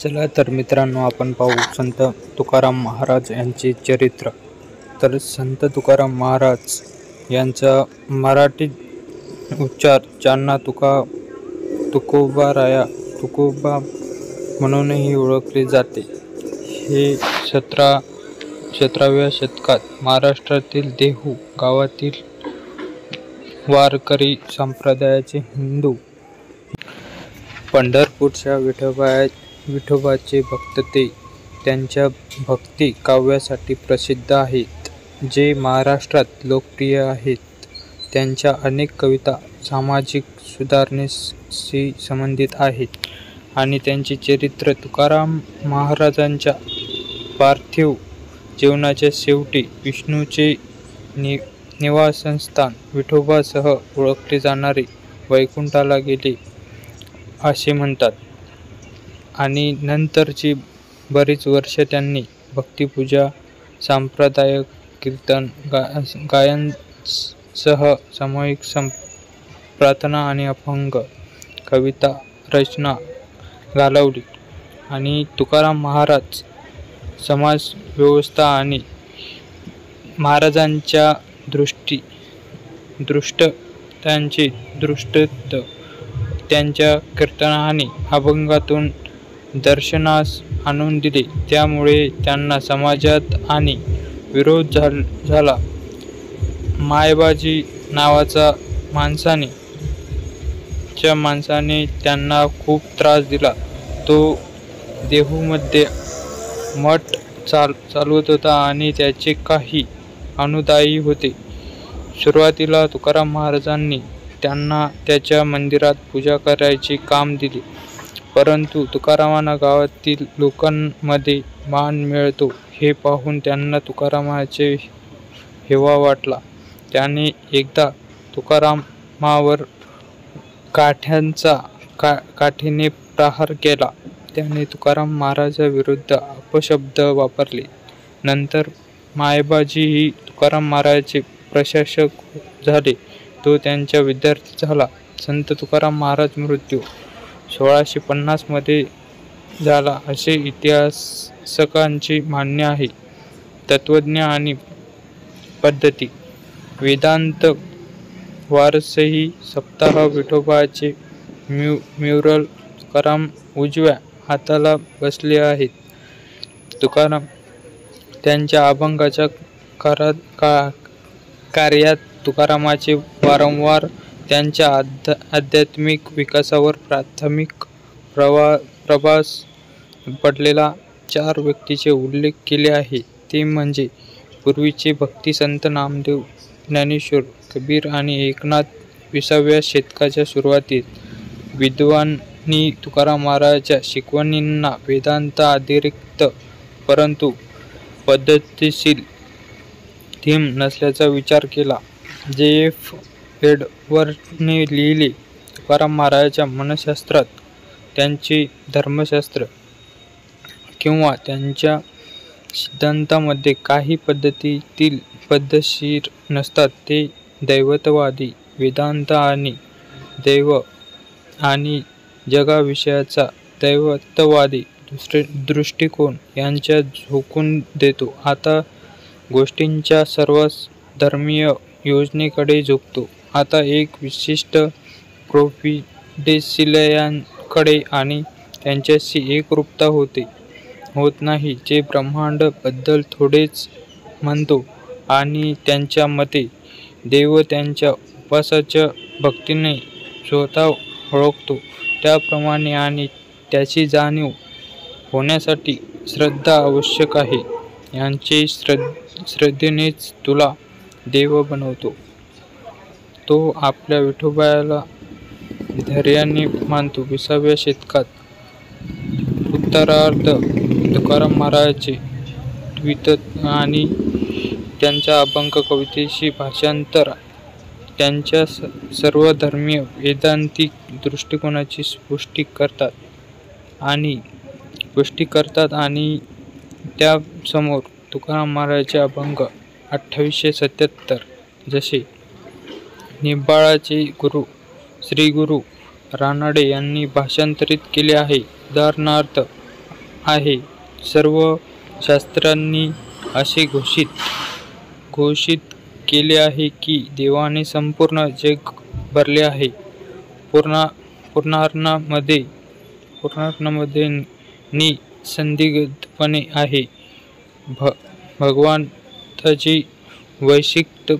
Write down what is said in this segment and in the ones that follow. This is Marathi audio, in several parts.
चला तर मित्रांनो, आपण पाहू संत तुकाराम महाराज यांचे चरित्र. तर संत तुकाराम महाराज यांचा मराठी उच्चार ज्यांना तुकोबाराया तुकोबा म्हणूनही ओळखले जाते. हे 17व्या शतकात महाराष्ट्रातील देहू गावातील वारकरी संप्रदायाचे हिंदू पंढरपूरच्या विठोबाचे भक्त ते त्यांच्या भक्ती काव्यासाठी प्रसिद्ध आहेत, जे महाराष्ट्रात लोकप्रिय आहेत. त्यांच्या अनेक कविता सामाजिक सुधारणेशी संबंधित आहेत आणि त्यांचे चरित्र तुकाराम महाराजांच्या पार्थिव जीवनाच्या शेवटी विष्णूचे निवासस्थान विठोबासह ओळखले जाणारे वैकुंठाला गेले असे म्हणतात. आणि नंतरची बरीच वर्ष त्यांनी भक्तिपूजा, सांप्रदायिक कीर्तन गायनासह सामूहिक प्रार्थना आणि अभंग कविता रचना घालवली. आणि तुकाराम महाराज समाज व्यवस्था आणि महाराजांच्या दृष्ट त्यांच्या कीर्तन आणि अभंगातून दर्शनास आणून दिले. त्यामुळे त्यांना समाजात आणि विरोध झाला. मायबाजी नावाचा माणसाने त्यांना खूप त्रास दिला. तो देहूमध्ये मठ चालवत होता आणि त्याचे काही अनुयायी होते. सुरुवातीला तुकाराम महाराजांनी त्यांना त्याच्या मंदिरात पूजा करायचे काम दिले, परंतु तुकारामांना गावातील लोकांमध्ये मान मिळतो हे पाहून त्यांना तुकारामांचा हेवा वाटला. त्याने एकदा तुकारामावर काठीने प्रहार केला. त्याने तुकाराम महाराजांविरुद्ध अपशब्द वापरले. नंतर मायबाजीही तुकाराम महाराजांचे प्रशासक झाले. तो त्यांचा विद्यार्थी झाला. संत तुकाराम महाराज मृत्यू 1650 मध्ये झाला असे इतिहासकांचे म्हणणे आहे. तत्वज्ञ आणि पद्धती वेदांत वारसही सप्ताह विठोबाचे म्युरल तुकाराम उजव्या हाताला बसले आहेत. तुकाराम त्यांच्या अभंगाच्या कार्यात तुकारामाचे वारंवार त्यांच्या आध्यात्मिक विकासावर प्राथमिक प्रभास पडलेल्या 4 व्यक्तींचे उल्लेख केले आहे. ते म्हणजे पूर्वीचे भक्ती संत नामदेव, ज्ञानेश्वर, कबीर आणि एकनाथ. 20व्या शतकाच्या सुरुवातीस विद्वानांनी तुकाराम महाराजांच्या शिकवणींना वेदांत अतिरिक्त परंतु पद्धतशीर थीम नसल्याचा विचार केला. जे.एफ. एडवर्डने लिहिले. तुकाराम महाराजांच्या मनशास्त्रात त्यांचे धर्मशास्त्र किंवा त्यांच्या सिद्धांतामध्ये काही पद्धतीतील पद्धतशीर नसतात. ते दैवतवादी वेदांत आणि दैव आणि जगाविषयीचा दैवतवादी दृष्टिकोन यांच्या झोकून देतो. आता गोष्टींच्या सर्वच धर्मीय योजनेकडे झुकतो. आता एक विशिष्ट प्रोव्हिडेन्शियलकडे आणि त्यांच्याशी एकरूपता होत नाही, जे ब्रह्मांड बद्दल थोडेच म्हणतो आणि त्यांच्या मते देव त्यांच्या उपासाच्या भक्तीने स्वतः ओळखतो त्याप्रमाणे, आणि त्याची जाणीव होण्यासाठी श्रद्धा आवश्यक आहे. यांचे श्रद्धेनेच तुला देव बनवतो. तो आपल्या विठोबाला धैर्याने मानतो. 20व्या शतकात उत्तरार्ध तुकाराम महाराजांचे द्वित्व आणि त्यांच्या अभंग कवितेचे भाषांतर त्यांच्या सर्वधर्मीय वेदांतिक दृष्टिकोनाची पुष्टी करतात आणि त्यासमोर तुकाराम महाराजांचे अभंग 2877 जसे निंबाळाचे गुरु श्री गुरु रानडे यांनी भाषांतरित केले आहे. उदाहरणार्थ आहे. सर्व शास्त्रांनी असे घोषित केले आहे की देवाने संपूर्ण जग भरले आहे. पुराणांमध्ये निसंदिग्धपणे आहे. भगवंताची वैशिष्ट्य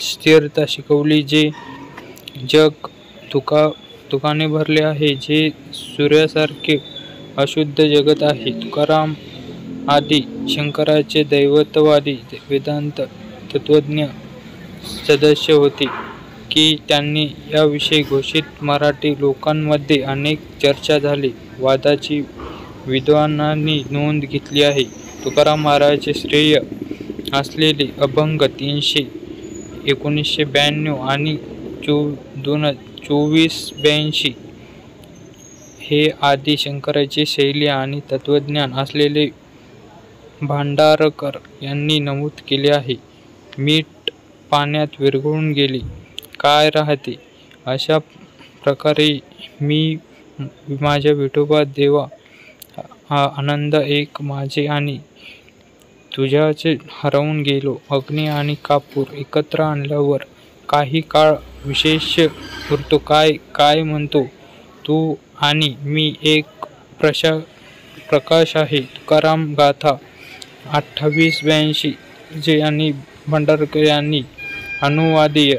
स्थिरता शिकवली. जे जग तुकाने भरले आहे, जे सूर्यासारखे अशुद्ध जगत आहे. तुकाराम आदी शंकराचे दैवतवादी वेदांत तत्वज्ञ सदस्य होते की त्यांनी याविषयी घोषित. मराठी लोकांमध्ये अनेक चर्चा झाली. वादाची विद्वानांनी नोंद घेतली आहे. तुकाराम महाराजांचे श्रेय असलेले अभंग 300, 1992 आणि 2482 हे आदी शंकराची शैली आणि तत्वज्ञान असलेले भांडारकर यांनी नमूद केले आहे. मीठ पाण्यात विरघळून गेले काय राहते, अशा प्रकारे मी माझ्या विठोबा देवा आनंद एक माझे आणि तुझ्याचे हरवून गेलो. अग्नी आणि कापूर एकत्र आणल्यावर काही काळ विशेष उरतो. काय म्हणतो तू आणि मी एक प्रकाश आहे. तुकाराम गाथा 2882 जे आणि भांडारकर यांनी अनुवादीय.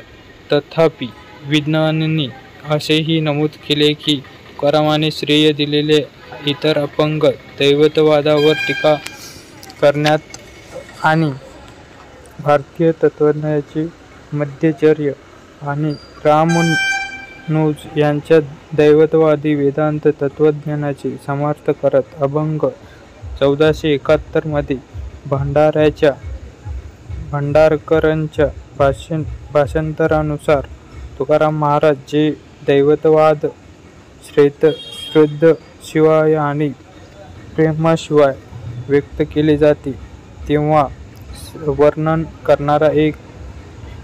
तथापि विद्वानांनी असेही नमूद केले की तुकारामाने श्रेय दिलेले इतर अपंग दैवतवादावर टीका करण्यात आणि भारतीय तत्त्वज्ञानाचे मध्वाचार्य आणि रामानुज यांच्या दैवतवादी वेदांत तत्त्वज्ञानाचे समर्थन करत अभंग 1471 मध्ये भांडारकरांच्या भाषांतरानुसार तुकाराम महाराज जे दैवतवाद श्रद्धा शिवाय आणि प्रेमाशिवाय व्यक्त केले जाते तेव्हा वर्णन करणारा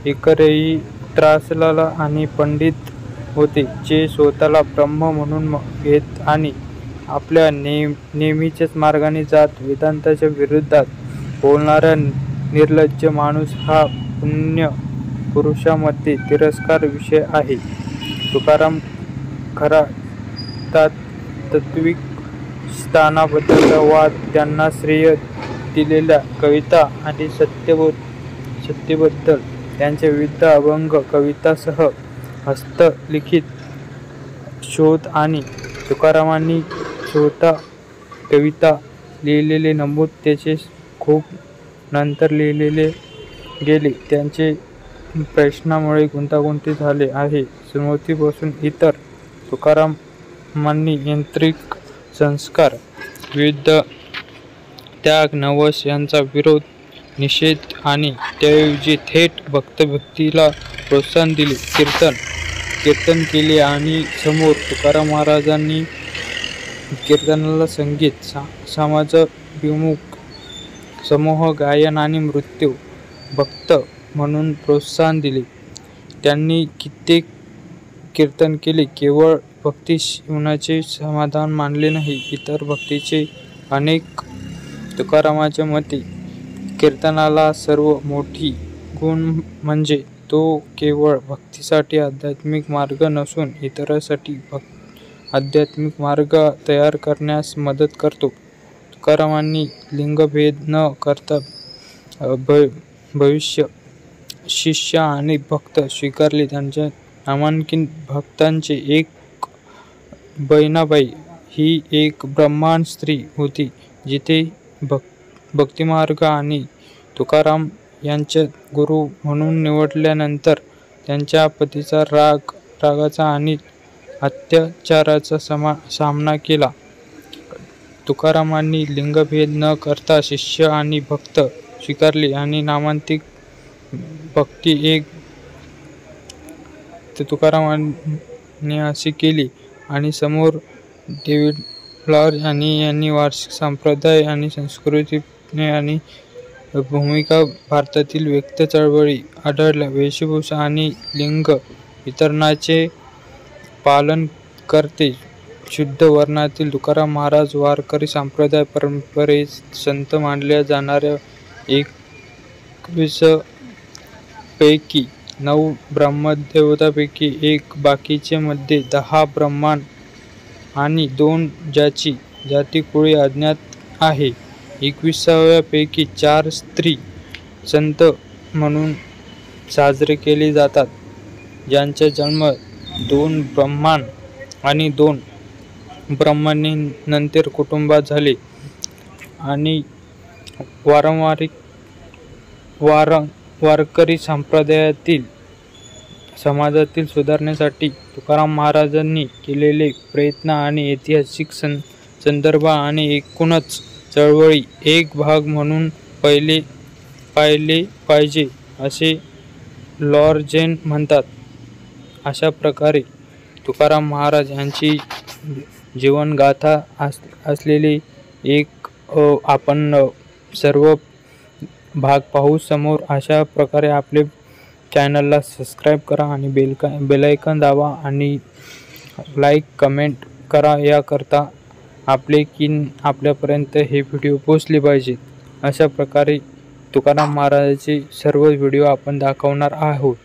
एकरई त्रासलेला आणि पंडित होते, जे स्वतःला ब्रह्म म्हणून घेत आणि आपल्या नेहमीच्याच मार्गाने जात. वेदांताच्या विरोधात बोलणारा निर्लज्ज माणूस हा पुण्य पुरुषामध्ये तिरस्कार विषय आहे. तुकाराम खरा तात्विक स्थानाबद्दलचा वाद, त्यांना श्रेय दिलेल्या कविता आणि सत्यबद्दल त्यांच्या विविध अभंग कवितांसह हस्तलिखित शोध आणि तुकारामांनी स्वतः कविता लिहिलेले नमूद त्याचे खूप नंतर लिहिले गेले. त्यांचे प्रश्नामुळे गुंतागुंती झाले आहे. स्मृतीपासून इतर तुकारामांनी यांत्रिक संस्कार, विविध त्याग, नवस यांचा विरोध, निषेध आणि त्याऐवजी थेट भक्तीला प्रोत्साहन दिले. कीर्तन केले आणि समोर तुकाराम महाराजांनी कीर्तनाला संगीत, समाजाभिमुख समूह गायन आणि नृत्य भक्त म्हणून प्रोत्साहन दिले. त्यांनी कित्येक कीर्तन केले. केवळ भक्ती जीवनाचे समाधान मानले नाही, इतर भक्तीचे अनेक. तुकारामाच्या मते कीर्तनाला सर्व मोठी गुण म्हणजे तो केवळ भक्तीसाठी आध्यात्मिक मार्ग नसून इतरांसाठी आध्यात्मिक मार्ग तयार करण्यास मदत करतो. तुकारामांनी लिंगभेद न करता भविष्य, शिष्य आणि भक्त स्वीकारले. त्यांच्या नामांकित भक्तांचे एक बहिणाबाई ही एक ब्राह्मण स्त्री होती. जिथे भक्तिमार्ग आणि तुकाराम यांच्या गुरु म्हणून निवडल्यानंतर त्यांच्या पतीचा रागाचा आणि अत्याचाराचा सामना केला. तुकारामांनी लिंगभेद न करता शिष्य आणि भक्त स्वीकारले आणि नामांकित भक्ती एक तुकारामांनी अशी केली आणि समोर डेव्हिड लॉर्ज यांनी वार्षिक संप्रदाय आणि संस्कृती आणि भूमिका भारतातील व्यक्त चळवळी आढळल्या. वेशभूषा आणि लिंग वितरणाचे पालन करते. शुद्ध वर्णातील तुकाराम महाराज वारकरी संप्रदाय परंपरेत संत मानल्या जाणाऱ्या 21 पैकी 9 ब्रह्मदेवतांपैकी एक, बाकीचे मध्ये 10 ब्राह्मण आणि 2 ज्याची जाती कुळे अज्ञात आहे. 21व्या पैकी 4 स्त्री संत म्हणून साजरे केले जातात, ज्यांचा जन्म 2 ब्राह्मण आणि 2 ब्राह्मणींनंतर कुटुंबात झाले आणि वारकरी संप्रदायातील समाजातील सुधारणेसाठी तुकाराम महाराजांनी केलेले प्रयत्न आणि ऐतिहासिक संदर्भ आणि एकूणच चळवळी एक भाग म्हणून पाहिले पाहिजे असे लॉरेंझ म्हणतात. अशा प्रकारे तुकाराम महाराज यांची जीवनगाथा असलेले एक आपण सर्व भाग पाहू समोर. अशा प्रकारे आपले चॅनलला सबस्क्राईब करा आणि बेल आयकॉन दाबा आणि लाईक कमेंट करा. याकरता आपल्यापर्यंत हे व्हिडिओ पोहोचले पाहिजेत. अशा प्रकारे तुकाराम महाराजांचे सर्व व्हिडिओ आपण दाखवणार आहोत.